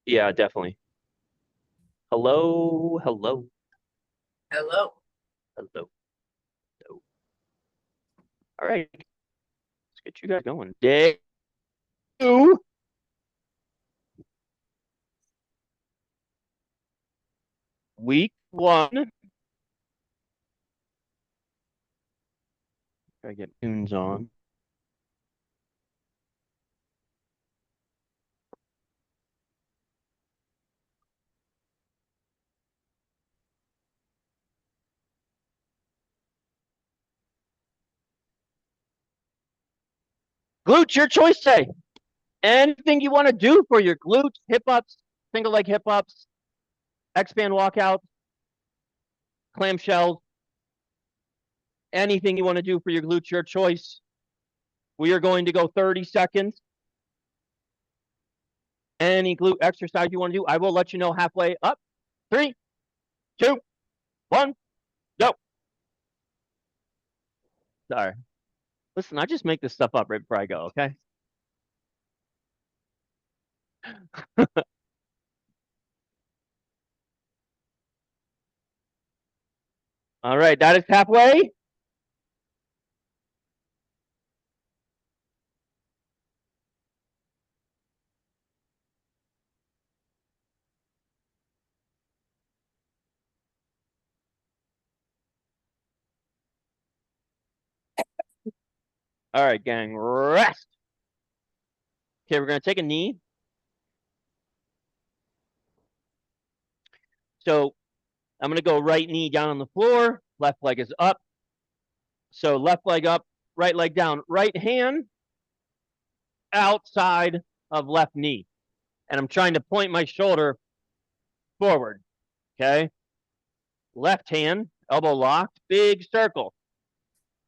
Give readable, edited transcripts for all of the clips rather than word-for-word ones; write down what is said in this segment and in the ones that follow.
Yeah, definitely. Hello, hello, Hello. hello, hello. All right, let's get you guys going. Day two, week one. Gotta get tunes on. Glutes, your choice day. Anything you want to do for your glutes, hip ups, single leg hip ups, X-band walkouts, clamshells, anything you want to do for your glutes, your choice. We are going to go 30 seconds. Any glute exercise you want to do, I will let you know halfway up. 3, 2, 1, go. Sorry. Listen, I just make this stuff up right before I go, okay? All right, that is halfway. All right, gang, rest. Okay, we're going to take a knee. So I'm going to go right knee down on the floor. Left leg is up. So left leg up, right leg down. Right hand outside of left knee. And I'm trying to point my shoulder forward. Okay. Left hand, elbow locked, big circle.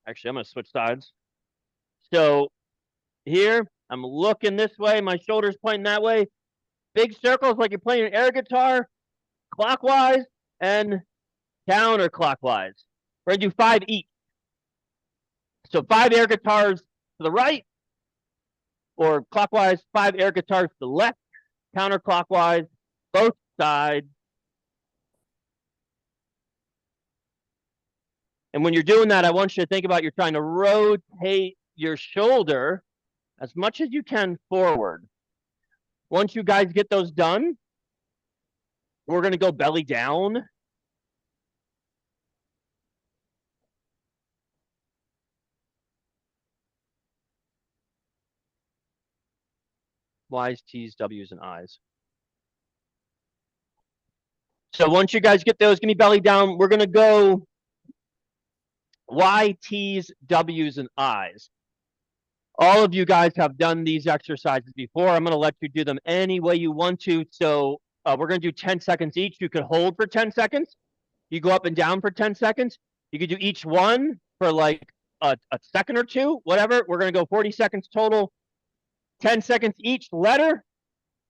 Actually, I'm going to switch sides. So here, I'm looking this way. My shoulder's pointing that way. Big circles like you're playing an air guitar, clockwise and counterclockwise. We're going to do 5 each. So 5 air guitars to the right, or clockwise, 5 air guitars to the left, counterclockwise, both sides. And when you're doing that, I want you to think about you're trying to rotate your shoulder as much as you can forward. Once you guys get those done, we're going to go belly down. Y's, T's, W's, and I's. So once you guys get those, give me belly down. We're going to go Y, T's, W's, and I's. All of you guys have done these exercises before. I'm going to let you do them any way you want to. So we're going to do 10 seconds each. You could hold for 10 seconds. You go up and down for 10 seconds. You could do each one for like a second or two, whatever. We're going to go 40 seconds total, 10 seconds each letter.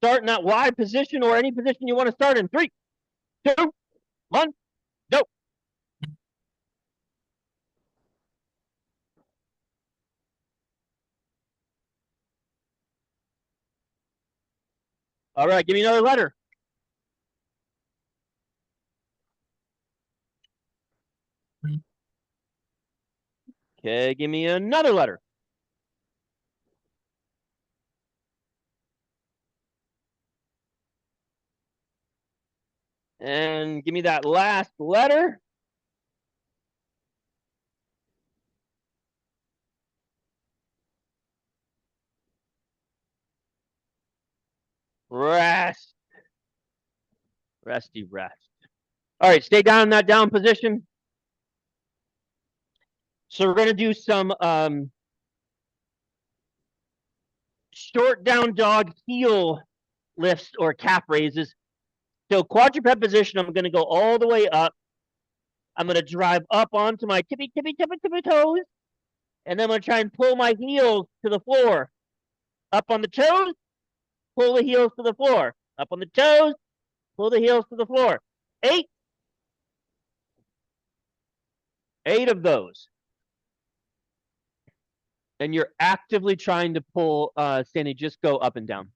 Start in that Y position or any position you want to start in. 3, 2, 1, go. All right, give me another letter. Okay, give me another letter. And give me that last letter. Rest. Resty rest. All right, stay down in that down position. So we're going to do some short down dog heel lifts or calf raises. So quadruped position, I'm going to go all the way up. I'm going to drive up onto my tippy toes. And then I'm going to try and pull my heels to the floor. Up on the toes, pull the heels to the floor. Up on the toes, pull the heels to the floor. 8. 8 of those. And you're actively trying to pull, Sandy, just go up and down.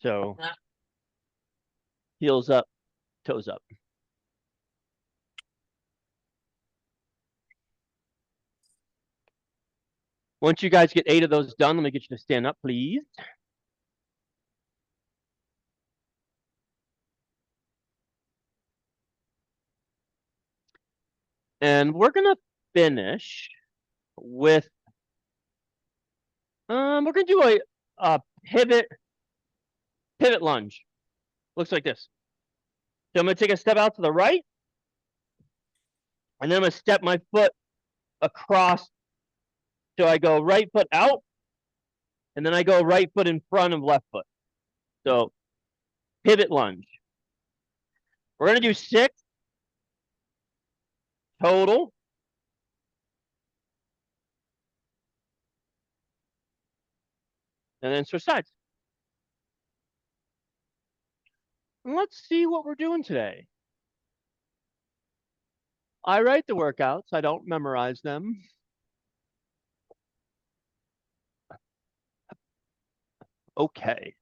So heels up, toes up. Once you guys get 8 of those done, let me get you to stand up, please. And we're gonna finish with we're gonna do a pivot lunge. Looks like this. So I'm gonna take a step out to the right, and then I'm gonna step my foot across. So I go right foot out, and then I go right foot in front of left foot. So pivot lunge. We're gonna do 6 total. And then switch sides. And let's see what we're doing today. I write the workouts. I don't memorize them. Okay.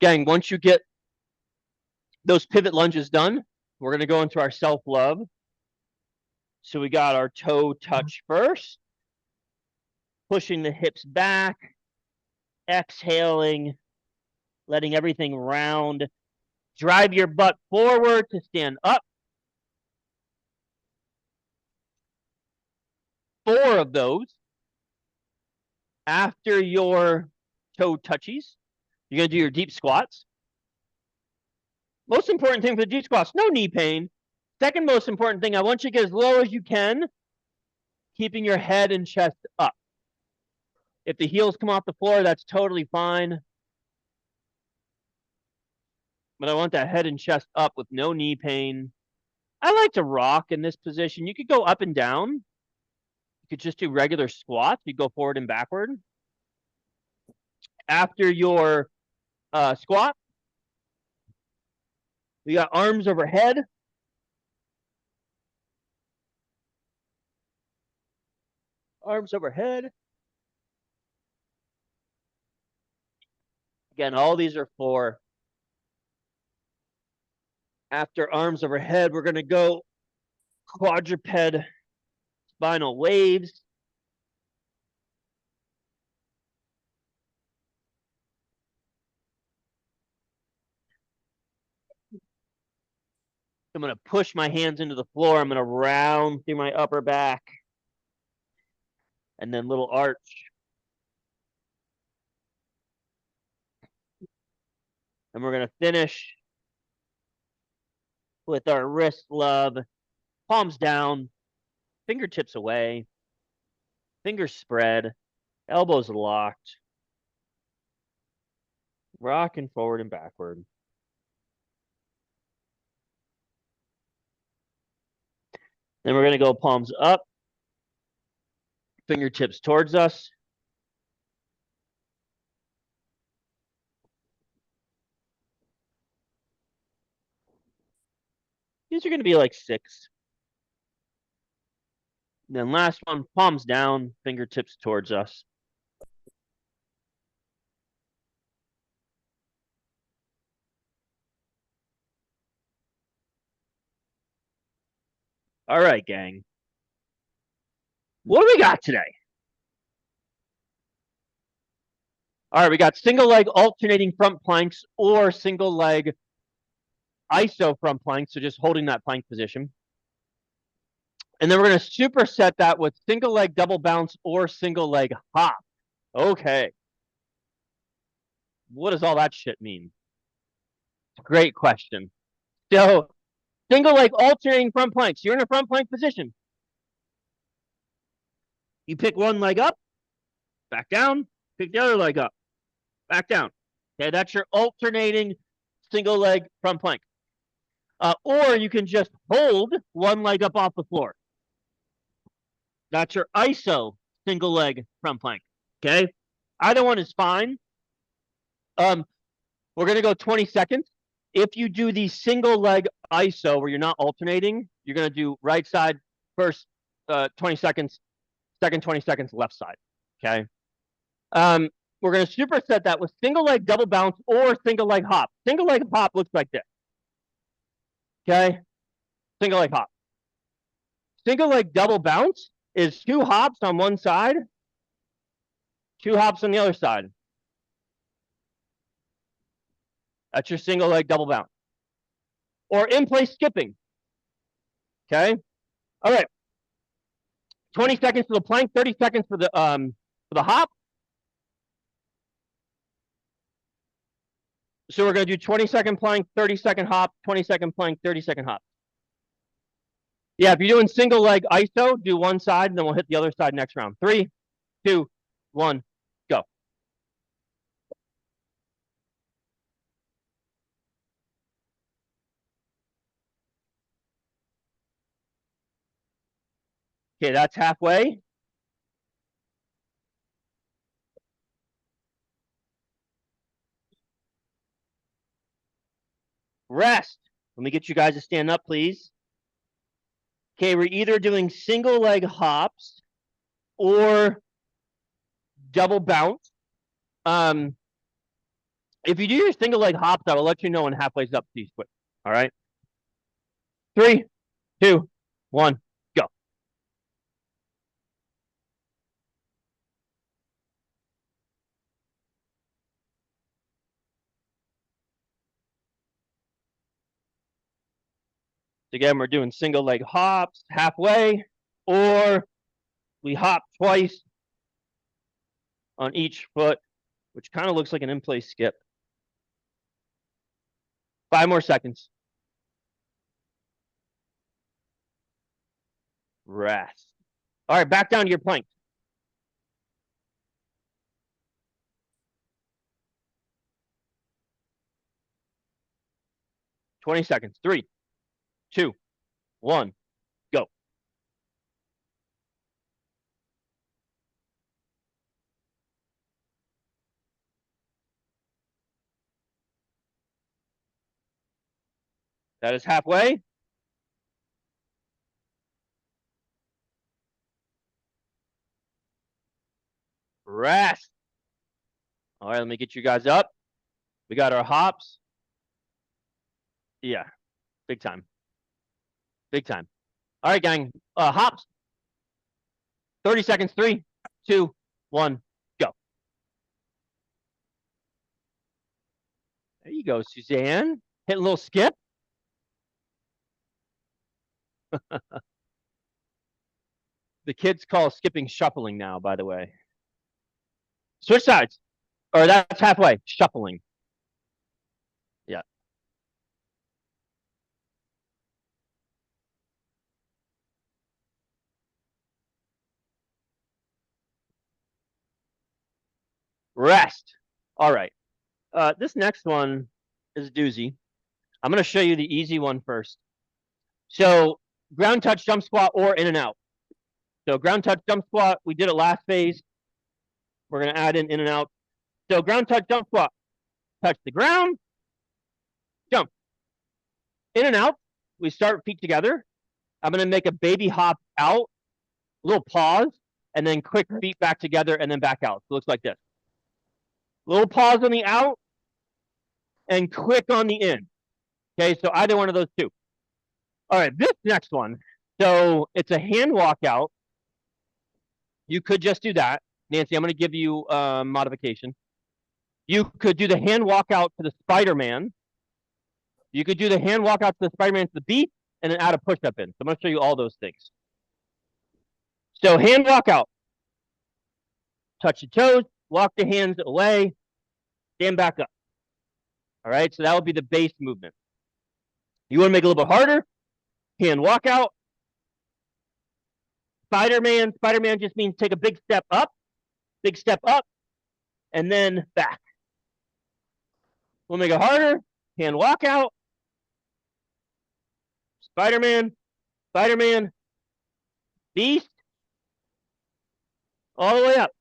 Gang, once you get those pivot lunges done, we're going to go into our self-love. So we got our toe touch first, pushing the hips back, exhaling, letting everything round. Drive your butt forward to stand up. 4 of those. After your toe touchies, you're going to do your deep squats. Most important thing for the deep squats, no knee pain. Second most important thing, I want you to get as low as you can, keeping your head and chest up. If the heels come off the floor, that's totally fine. But I want that head and chest up with no knee pain. I like to rock in this position. You could go up and down. You could just do regular squats. You go forward and backward. After your squat, we got arms overhead. Arms overhead. Again, all these are for after arms overhead. We're going to go quadruped spinal waves. I'm going to push my hands into the floor. I'm going to round through my upper back. And then little arch. And we're going to finish with our wrist love. Palms down, fingertips away, fingers spread, elbows locked. Rocking forward and backward. Then we're going to go palms up, fingertips towards us. These are going to be like 6. And then last one, palms down, fingertips towards us. All right, gang. What do we got today? All right, we got single leg alternating front planks or single leg iso front planks, so just holding that plank position. And then we're going to superset that with single leg double bounce or single leg hop. Okay. What does all that shit mean? Great question. So, single leg alternating front planks. You're in a front plank position. You pick one leg up, back down, pick the other leg up, back down. Okay, that's your alternating single leg front plank. Or you can just hold one leg up off the floor. That's your iso single leg front plank. Okay, either one is fine. We're gonna go 20 seconds. If you do the single leg ISO where you're not alternating, you're going to do right side first 20 seconds, second 20 seconds, left side. Okay. We're going to superset that with single leg double bounce or single leg hop. Single leg hop looks like this. Okay. Single leg hop. Single leg double bounce is 2 hops on one side, 2 hops on the other side. That's your single leg double bounce. Or in place skipping. Okay. All right. 20 seconds for the plank, 30 seconds for the hop. So we're going to do 20-second plank, 30-second hop, 20-second plank, 30-second hop. Yeah, if you're doing single leg ISO, do one side, and then we'll hit the other side next round. 3, 2, 1, go. Okay, that's halfway. Rest. Let me get you guys to stand up, please. Okay, we're either doing single leg hops or double bounce. If you do your single leg hops, I will let you know when halfway's up, please quit. All right. 3, 2, 1, go. Again, we're doing single leg hops halfway, or we hop twice on each foot, which kind of looks like an in-place skip. 5 more seconds. Rest. All right, back down to your plank. Twenty seconds. 3, 2, 1, go. That is halfway. Rest. All right, let me get you guys up. We got our hops. Yeah, big time. Big time. All right, gang. Hops. 30 seconds. 3, 2, 1, go. There you go, Suzanne. Hit a little skip. The kids call skipping shuffling now, by the way. Switch sides. Or that's halfway. Shuffling. Yeah. Rest. All right. This next one is a doozy. I'm going to show you the easy one first. So ground touch jump squat or in and out. So ground touch jump squat, we did it last phase. We're going to add in and out. So ground touch jump squat. Touch the ground. Jump. In and out. We start feet together. I'm going to make a baby hop out. Little pause. And then quick feet back together and then back out. So it looks like this. Little pause on the out. And quick on the in. Okay, so either one of those two. All right, this next one. So it's a hand walkout. You could just do that. Nancy, I'm going to give you a modification. You could do the hand walkout to the Spider-Man. You could do the hand walkout to the Spider-Man to the beat, and then add a push-up in. So I'm going to show you all those things. So hand walkout. Touch the toes, walk the hands away, stand back up. All right, so that would be the base movement. You want to make it a little bit harder? Hand walkout. Spider-Man. Spider-Man just means take a big step up, and then back. We'll make it harder. Hand walkout. Spider-Man. Spider-Man. Beast. All the way up.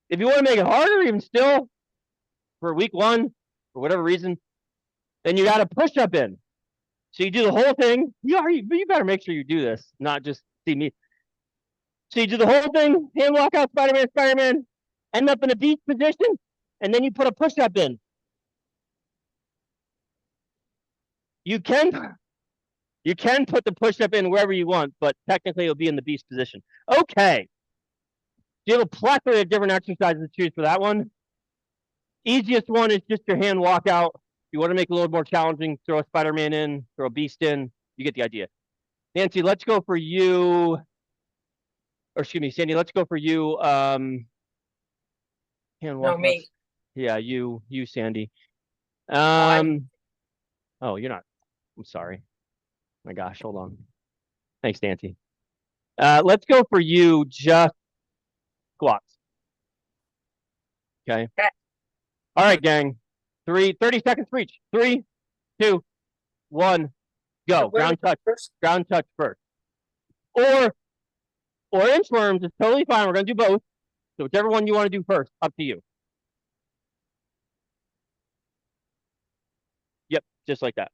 If you want to make it harder, even still, for week one, for whatever reason, then you got to push up in. So you do the whole thing. You better make sure you do this, not just see me. So you do the whole thing, hand walk out, Spider-Man, Spider-Man, end up in a beast position, and then you put a push up in. You can put the push up in wherever you want, but technically it'll be in the beast position. Okay. You have a plethora of different exercises to choose for that one. Easiest one is just your hand walk out. If you want to make it a little more challenging, throw a Spider-Man in, throw a beast in. You get the idea. Nancy, let's go for you. Or excuse me, Sandy, let's go for you. Hand walk. No, me. Yeah, you, Sandy. Oh, you're not. I'm sorry. My gosh, hold on. Thanks, Nancy. Let's go for you, just squats. Okay. All right, gang. 30 seconds for each. 3, 2, 1, go. Ground touch. Ground touch first. Or inchworms is totally fine. We're gonna do both. So whichever one you want to do first, up to you. Yep, just like that.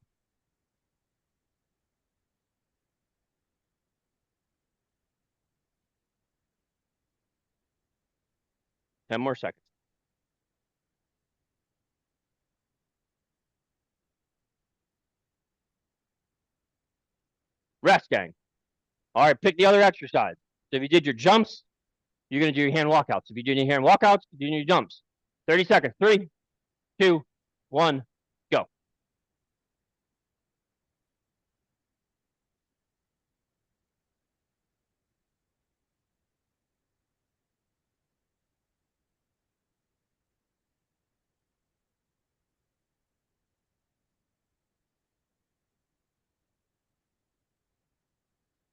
Ten more seconds. Rest, gang. All right, pick the other exercise. So if you did your jumps, you're gonna do your hand walkouts. If you do your hand walkouts, you're doing your jumps. 30 seconds. 3, 2, 1, go.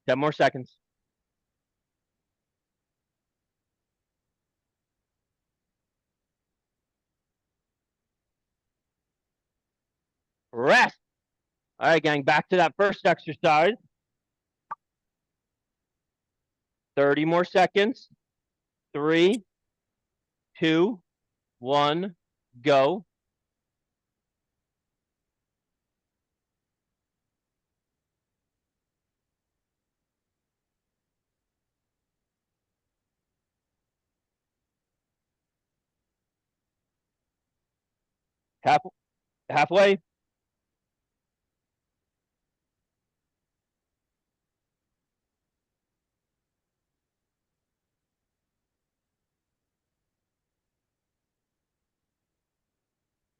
Ten more seconds. Rest. All right, gang, back to that first exercise. 30 more seconds. 3, 2, 1, go. Halfway.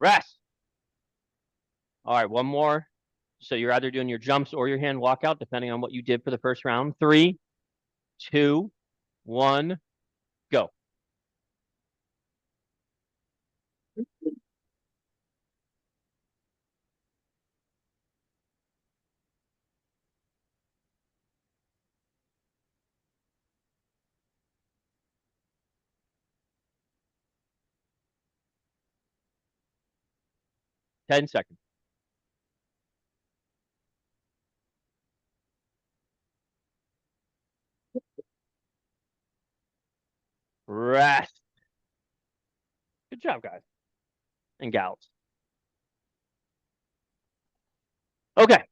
Rest. All right, one more. So you're either doing your jumps or your hand walkout, depending on what you did for the first round. 3, 2, 1, go. Ten seconds. Rest. Good job, guys and gals. Okay.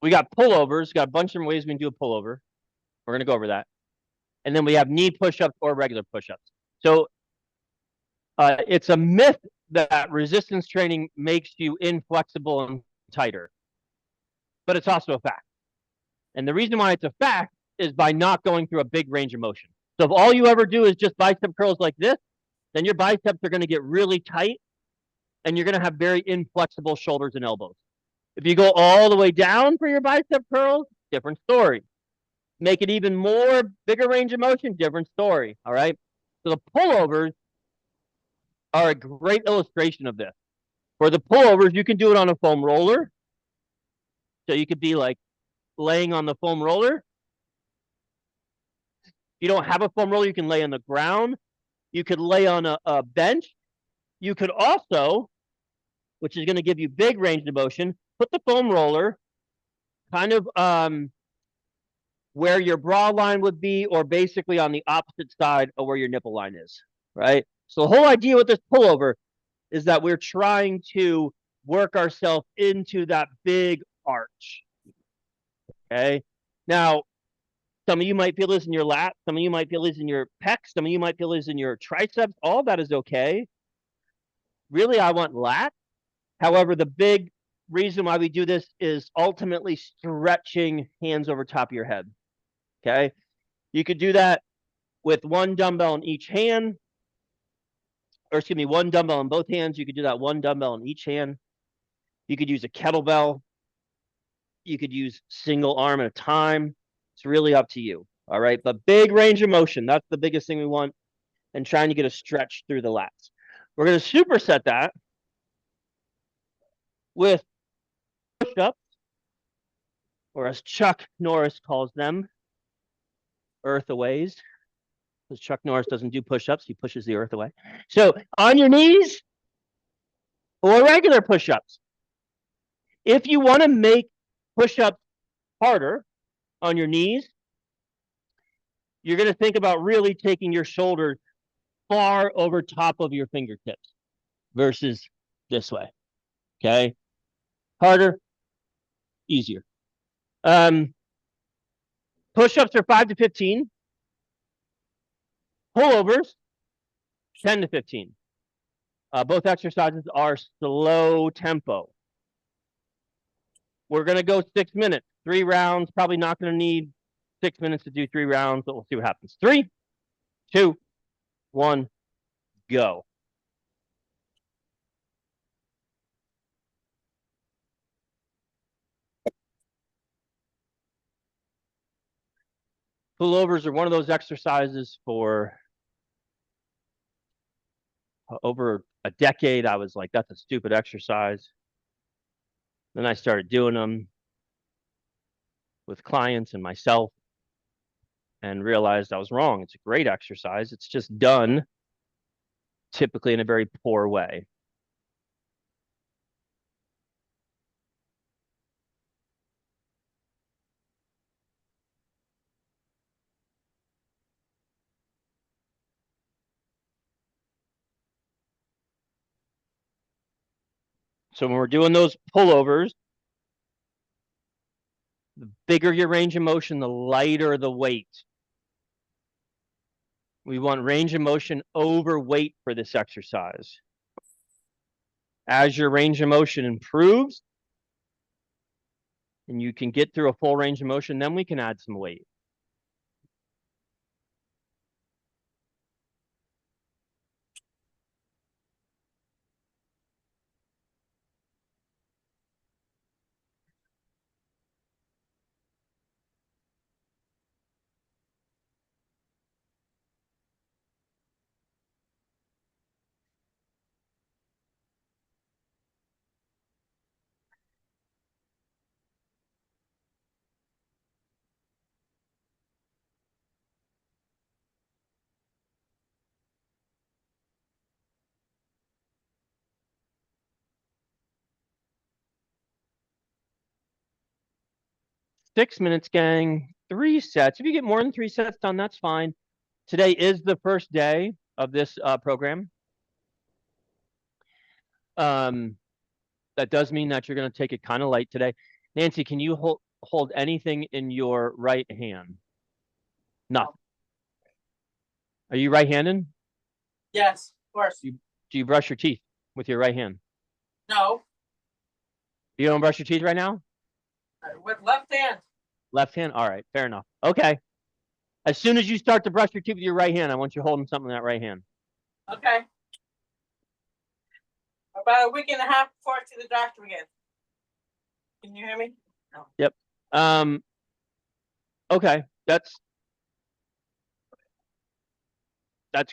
We got pullovers. Got a bunch of ways we can do a pullover. We're gonna go over that. And then we have knee push-ups or regular push-ups. So it's a myth that resistance training makes you inflexible and tighter, but it's also a fact. And the reason why it's a fact is by not going through a big range of motion. So if all you ever do is just bicep curls like this, then your biceps are going to get really tight and you're going to have very inflexible shoulders and elbows. If you go all the way down for your bicep curls, different story. Make it even more bigger range of motion, different story. All right. So the pullovers are a great illustration of this. For the pullovers, you can do it on a foam roller. So you could be like laying on the foam roller. If you don't have a foam roller, you can lay on the ground. You could lay on a bench. You could also, which is going to give you big range of motion, put the foam roller kind of where your bra line would be, or basically on the opposite side of where your nipple line is, right? So the whole idea with this pullover is that we're trying to work ourselves into that big arch. Okay. Now, some of you might feel this in your lat. Some of you might feel this in your pecs. Some of you might feel this in your triceps. All that is okay. Really, I want lat. However, the big reason why we do this is ultimately stretching hands over top of your head. Okay. You could do that with one dumbbell in each hand, or excuse me, one dumbbell in both hands. You could do that one dumbbell in each hand. You could use a kettlebell. You could use single arm at a time. It's really up to you. All right. But big range of motion. That's the biggest thing we want. And trying to get a stretch through the lats. We're going to superset that with push-ups, or as Chuck Norris calls them, earthaways. Because Chuck Norris doesn't do push-ups. He pushes the earth away. So on your knees or regular push-ups. If you want to make push-ups harder on your knees, you're going to think about really taking your shoulders far over top of your fingertips versus this way. Okay. Harder, easier. Push-ups are 5 to 15. Pullovers, 10 to 15. Both exercises are slow tempo. We're going to go 6 minutes, 3 rounds. Probably not going to need 6 minutes to do 3 rounds, but we'll see what happens. 3, 2, 1, go. Pullovers are one of those exercises for over a decade. I was like, that's a stupid exercise. Then I started doing them with clients and myself and realized I was wrong. It's a great exercise. It's just done typically in a very poor way. So when we're doing those pullovers, the bigger your range of motion, the lighter the weight. We want range of motion over weight for this exercise. As your range of motion improves and you can get through a full range of motion, then we can add some weight. Six minutes, gang. 3 sets. If you get more than 3 sets done, that's fine. Today is the first day of this program. That does mean that you're going to take it kind of light today. Nancy, can you hold anything in your right hand? Nothing. Are you right-handed? Yes, of course. Do you brush your teeth with your right hand? No, You don't brush your teeth right now? with left hand. Left hand? All right, fair enough. Okay. As soon as you start to brush your teeth with your right hand, I want you holding something in that right hand. Okay. About a week and a half before I see the doctor again. Can you hear me? No. Yep. Okay, that's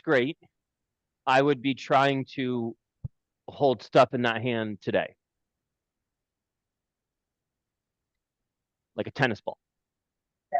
great. I would be trying to hold stuff in that hand today. Like a tennis ball. Yeah.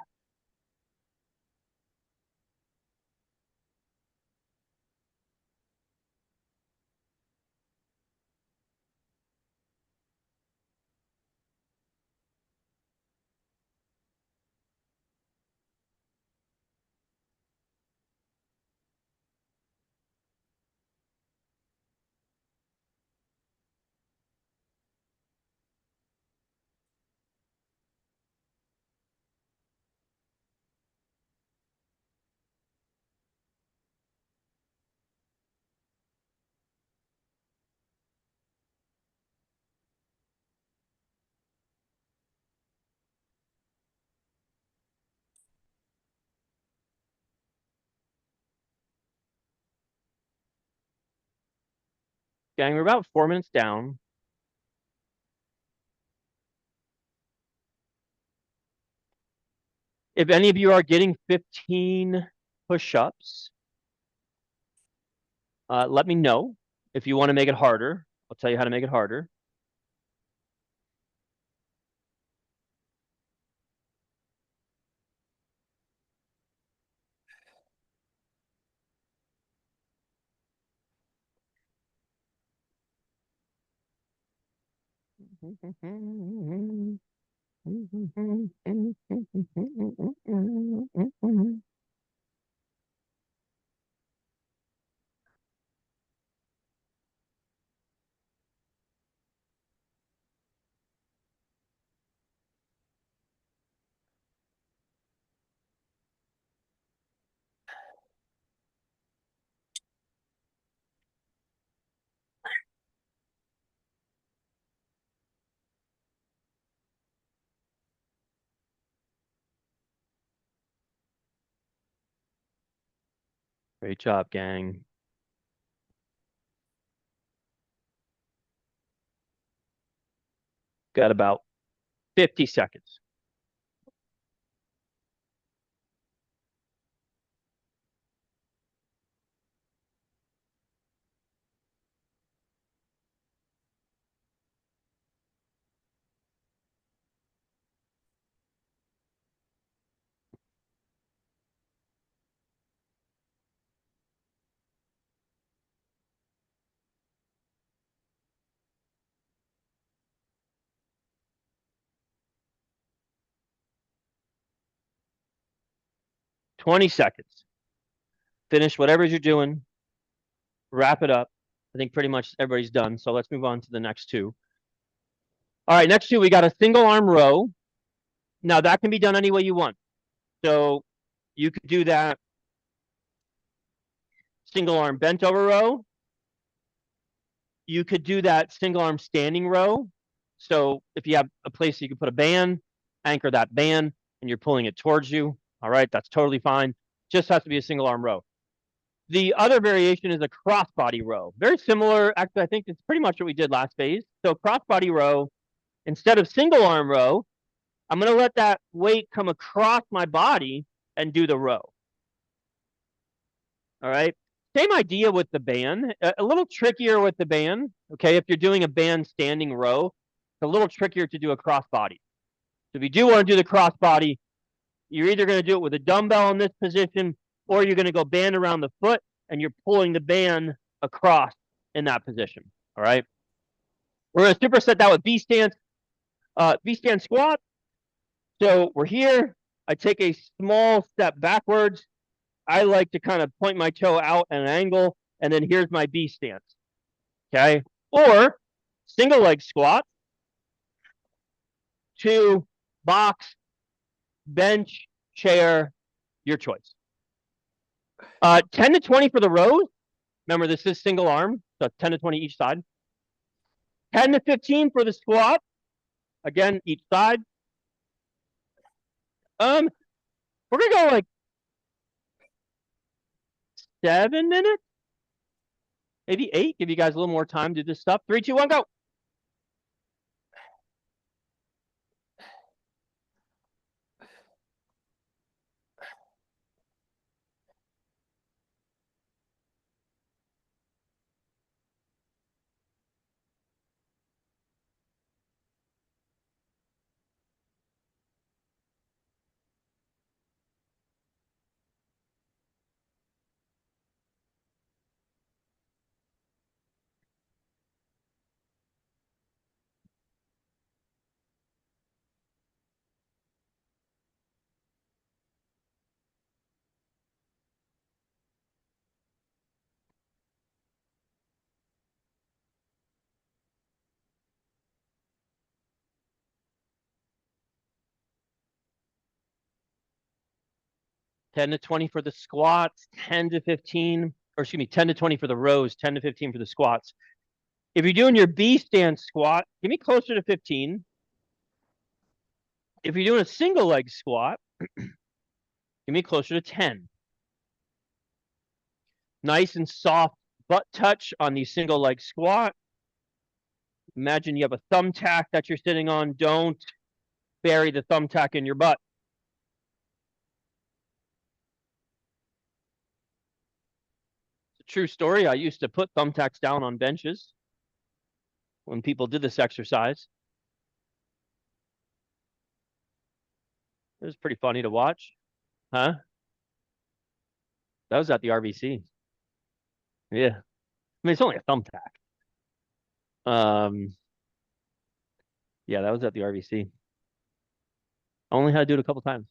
Gang, we're about 4 minutes down. If any of you are getting 15 push-ups, let me know. If you want to make it harder, I'll tell you how to make it harder. Great job, gang. Got about 50 seconds. Twenty seconds. Finish whatever you're doing. Wrap it up. I think pretty much everybody's done. So let's move on to the next two. All right, next two, we got a single arm row. Now that can be done any way you want. So you could do that single arm bent over row. You could do that single arm standing row. So if you have a place you can put a band, anchor that band, and you're pulling it towards you. All right, that's totally fine. Just has to be a single arm row. The other variation is a crossbody row. Very similar. Actually, I think it's pretty much what we did last phase. So crossbody row, instead of single arm row, I'm going to let that weight come across my body and do the row. All right. Same idea with the band. A little trickier with the band. Okay. If you're doing a band standing row, it's a little trickier to do a crossbody. So if you do want to do the crossbody, you're either going to do it with a dumbbell in this position, or you're going to go band around the foot and you're pulling the band across in that position. All right. We're going to superset that with V stance squat. So we're here. I take a small step backwards. I like to kind of point my toe out at an angle, and then here's my B stance. Okay. Or single leg squat, 2, box, bench, chair, your choice. 10 to 20 for the rows. Remember, this is single arm, so 10 to 20 each side. 10 to 15 for the squat. Again, each side. We're gonna go like 7 minutes, maybe 8. Give you guys a little more time to do this stuff. 3, 2, 1, go. Ten to 20 for the squats, 10 to 15, or excuse me, 10 to 20 for the rows, 10 to 15 for the squats. If you're doing your B stance squat, give me closer to 15. If you're doing a single leg squat, give me closer to 10. Nice and soft butt touch on the single leg squat. Imagine you have a thumbtack that you're sitting on. Don't bury the thumbtack in your butt. It's a true story. I used to put thumbtacks down on benches when people did this exercise. It was pretty funny to watch. Huh? That was at the RBC. Yeah. I mean, it's only a thumbtack. Yeah, that was at the RBC. Only had to do it a couple times.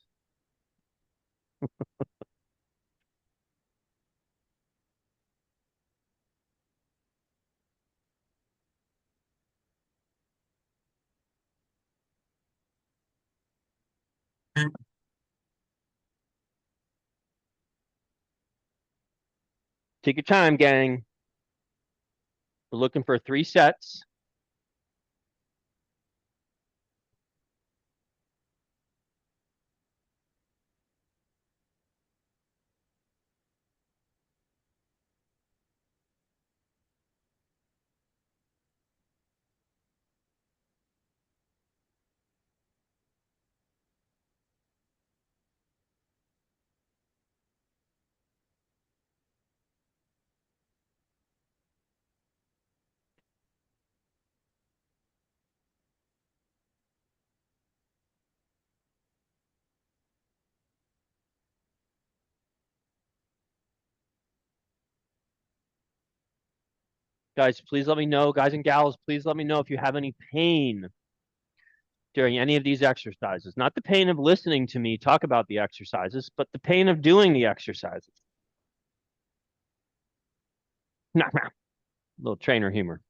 Take your time, gang. We're looking for 3 sets. Guys, please let me know. Guys and gals, please let me know if you have any pain during any of these exercises. Not the pain of listening to me talk about the exercises, but the pain of doing the exercises. Nah, nah. Little trainer humor.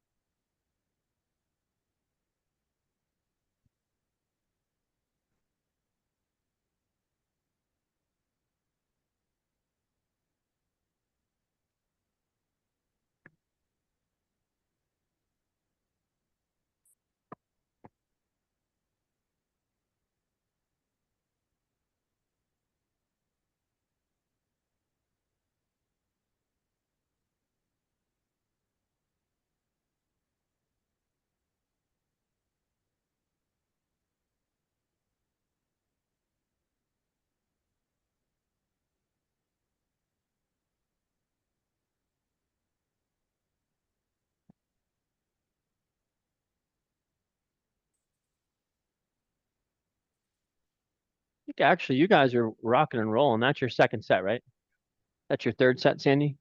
Actually, you guys are rocking and rolling. That's your second set, right? That's your third set, Sandy?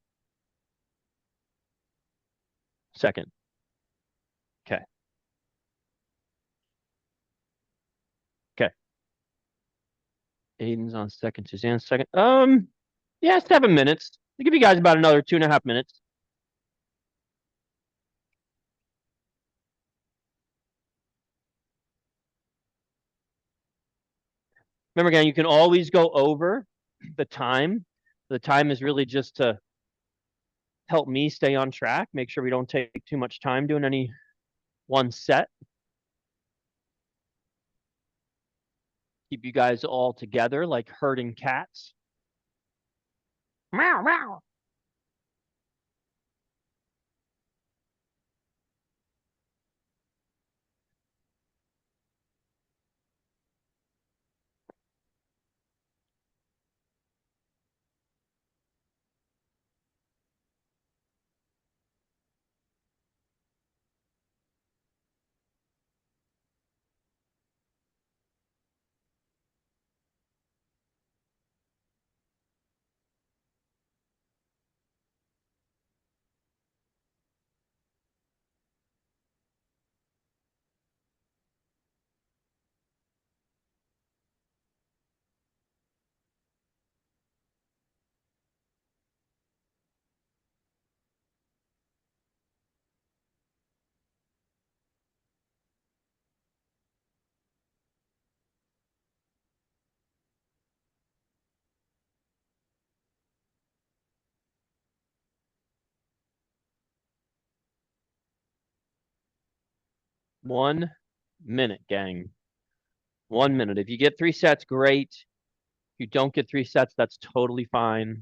Second. Okay. Okay. Aiden's on second. Suzanne's second. Yeah, 7 minutes. I'll give you guys about another 2.5 minutes. Remember, again, you can always go over the time. The time is really just to help me stay on track, make sure we don't take too much time doing any one set. Keep you guys all together like herding cats. Meow, meow. One minute, gang. 1 minute. If you get 3 sets, great. If you don't get 3 sets, that's totally fine.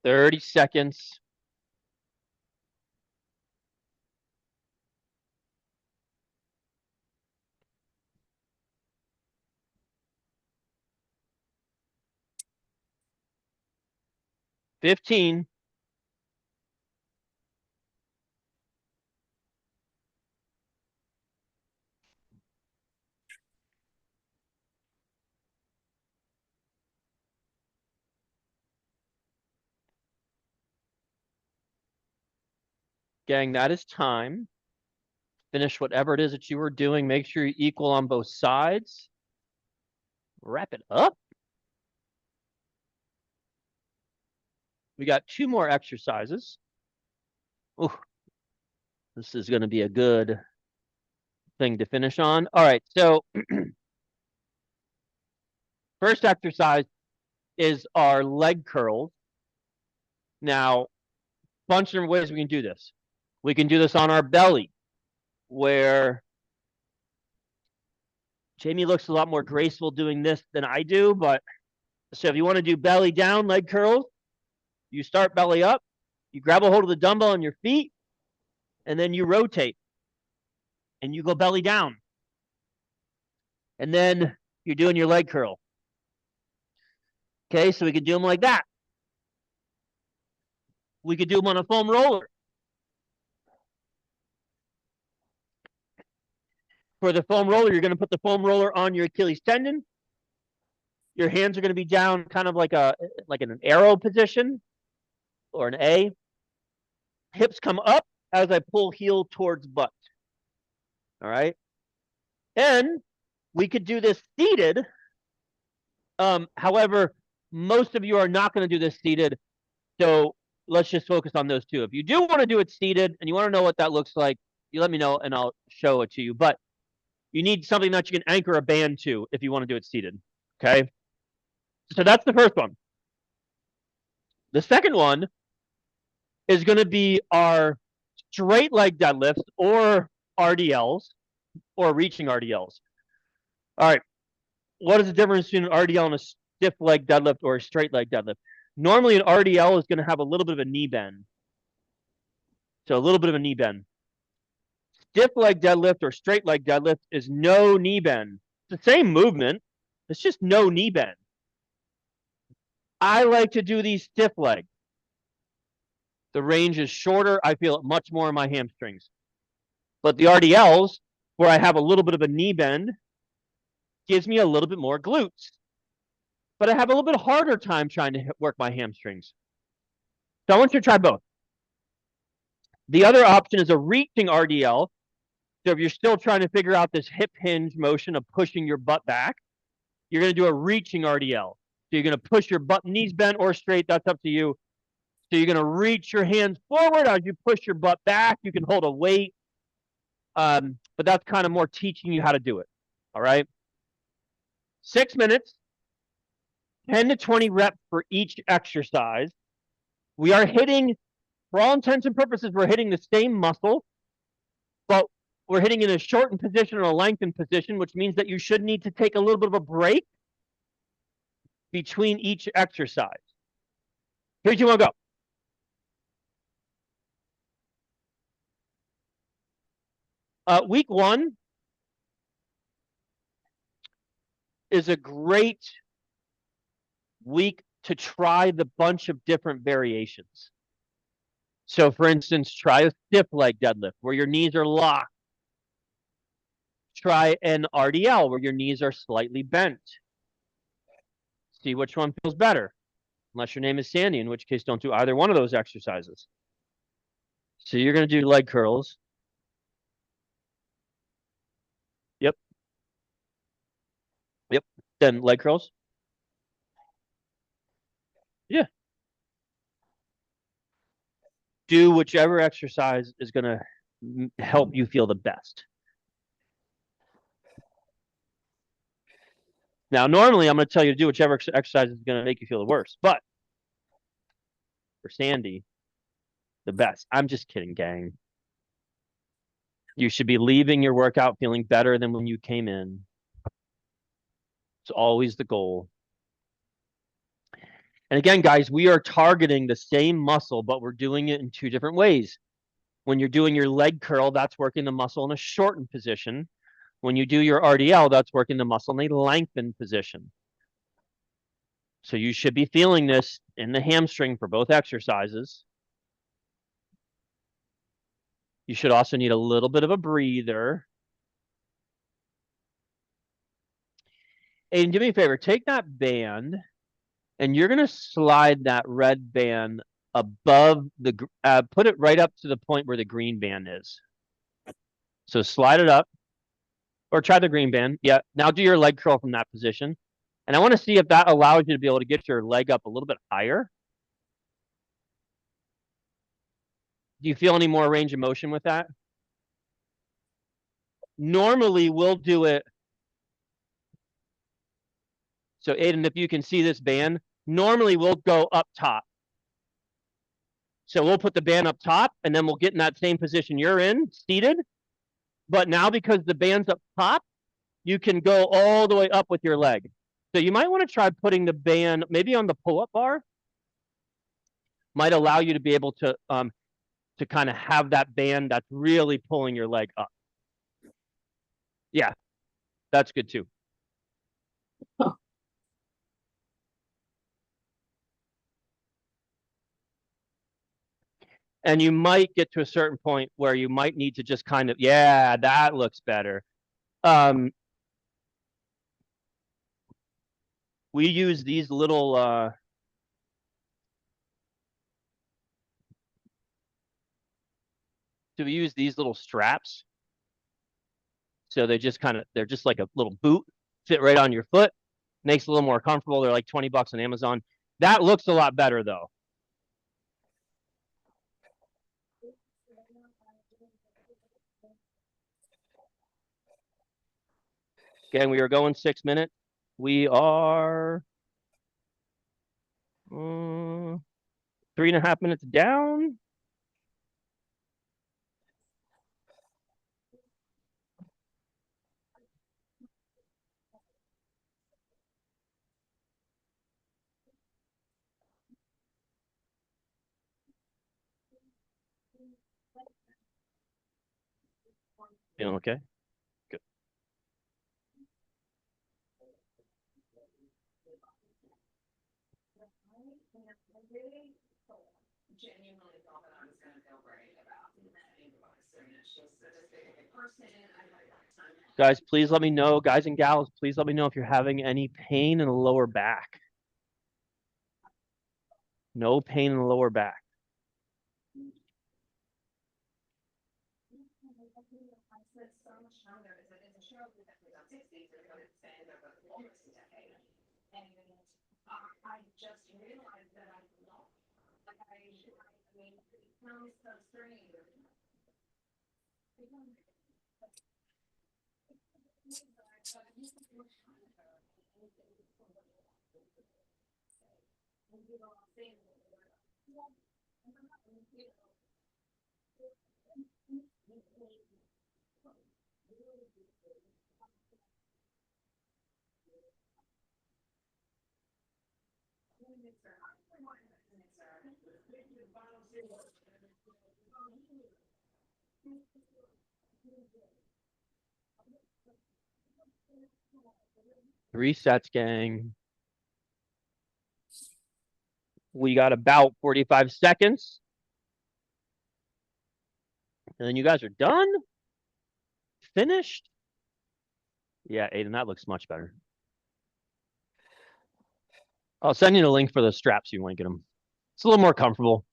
30 seconds. $15. Gang, that is time. Finish whatever it is that you were doing. Make sure you're equal on both sides. Wrap it up. We got 2 more exercises. Ooh, this is going to be a good thing to finish on. All right, so first exercise is our leg curls. Now, bunch of different ways we can do this. We can do this on our belly, where Jamie looks a lot more graceful doing this than I do, but so if you want to do belly down leg curls, you start belly up, you grab a hold of the dumbbell on your feet, and then you rotate, and you go belly down. And then you're doing your leg curl. Okay, so we could do them like that. We could do them on a foam roller. For the foam roller, you're going to put the foam roller on your Achilles tendon. Your hands are going to be down kind of like an arrow position or an A. Hips come up as I pull heel towards butt. All right. And we could do this seated. However, most of you are not going to do this seated. So let's just focus on those 2. If you do want to do it seated and you want to know what that looks like, you let me know and I'll show it to you. But you need something that you can anchor a band to if you want to do it seated. Okay. So that's the first one. The second one is going to be our straight leg deadlifts or RDLs or reaching RDLs. All right. What is the difference between an RDL and a stiff leg deadlift or a straight leg deadlift? Normally, an RDL is going to have a little bit of a knee bend. So a little bit of a knee bend. Stiff leg deadlift or straight leg deadlift is no knee bend. It's the same movement. It's just no knee bend. I like to do these stiff leg. The range is shorter. I feel it much more in my hamstrings. But the RDLs, where I have a little bit of a knee bend, gives me a little bit more glutes. But I have a little bit harder time trying to work my hamstrings. So I want you to try both. The other option is a reaching RDL. So if you're still trying to figure out this hip hinge motion of pushing your butt back, you're going to do a reaching RDL. So you're going to push your butt, knees bent or straight. That's up to you. So you're going to reach your hands forward as you push your butt back. You can hold a weight. But that's kind of more teaching you how to do it. All right. 6 minutes, 10 to 20 reps for each exercise. We are hitting, for all intents and purposes, we're hitting the same muscle, but we're hitting in a shortened position or a lengthened position, which means that you should need to take a little bit of a break between each exercise. 3, 2, 1, go. Week 1 is a great week to try the bunch of different variations. So for instance, try a stiff leg deadlift where your knees are locked. Try an RDL where your knees are slightly bent. See which one feels better. Unless your name is Sandy, in which case don't do either one of those exercises. So you're going to do leg curls. Yep. Yep. Then leg curls. Yeah. Do whichever exercise is going to help you feel the best. Now, normally I'm going to tell you to do whichever exercise is going to make you feel the worst, but for Sandy, the best. I'm just kidding, gang. You should be leaving your workout feeling better than when you came in. It's always the goal. And again, guys, we are targeting the same muscle, but we're doing it in two different ways. When you're doing your leg curl, that's working the muscle in a shortened position. When you do your RDL, that's working the muscle in a lengthened position. So you should be feeling this in the hamstring for both exercises. You should also need a little bit of a breather. Aiden, do me a favor, take that band and you're going to slide that red band above the, put it right up to the point where the green band is. So slide it up or try the green band. Yeah. Now do your leg curl from that position. And I want to see if that allows you to be able to get your leg up a little bit higher. Do you feel any more range of motion with that? Normally we'll do it. So Aiden, if you can see this band, normally we'll go up top. So we'll put the band up top and then we'll get in that same position you're in, seated. But now because the band's up top, you can go all the way up with your leg. So you might want to try putting the band maybe on the pull-up bar. Might allow you to be able to kind of have that band that's really pulling your leg up. Yeah, that's good too. And you might get to a certain point where you might need to just kind of, yeah, that looks better. We use these little, we use these little straps. So they just kind of, they're just like a little boot, fit right on your foot. Makes it a little more comfortable. They're like 20 bucks on Amazon. That looks a lot better though. Again, we are going 6 minutes. We are 3.5 minutes down. Feeling okay? Good. Guys, please let me know. Guys and gals, please let me know if you're having any pain in the lower back. No pain in the lower back. Three sets, gang. We got about 45 seconds. And then you guys are done? Finished? Yeah, Aiden, that looks much better. I'll send you the link for the straps if you want to get them. It's a little more comfortable.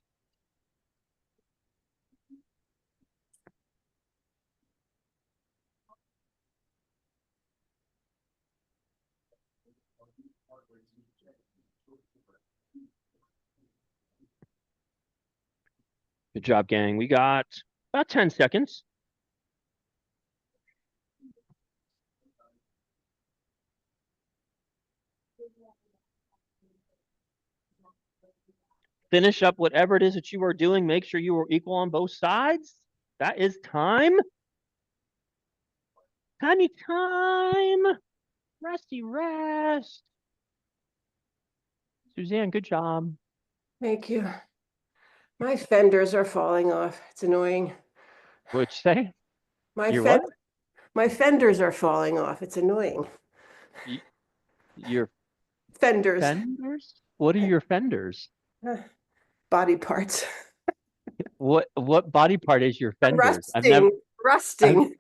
Good job, gang. We got about 10 seconds. Finish up whatever it is that you are doing. Make sure you are equal on both sides. That is time. Time. Resty rest. Suzanne, good job. Thank you. My fenders are falling off. It's annoying. What'd you say? My Your fen- what? My fenders are falling off. It's annoying. Your Fenders, fenders? What are your fenders? body parts. What body part is your fenders? Rusting.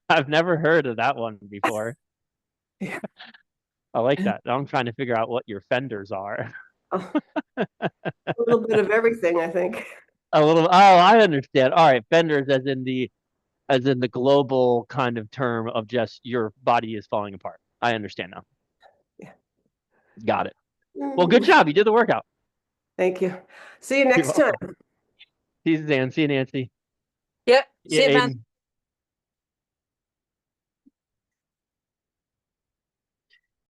I've never heard of that one before. Yeah. I like that. I'm trying to figure out what your fenders are. Oh, a little bit of everything, I think. A little. Oh, I understand. All right, fenders as in the global kind of term of just your body is falling apart. I understand now. Yeah. Got it. Well, good job. You did the workout. Thank you. See you next You're time. welcome. See you, Suzanne. See you, Nancy. Yep. Yeah, See you, man. Aiden.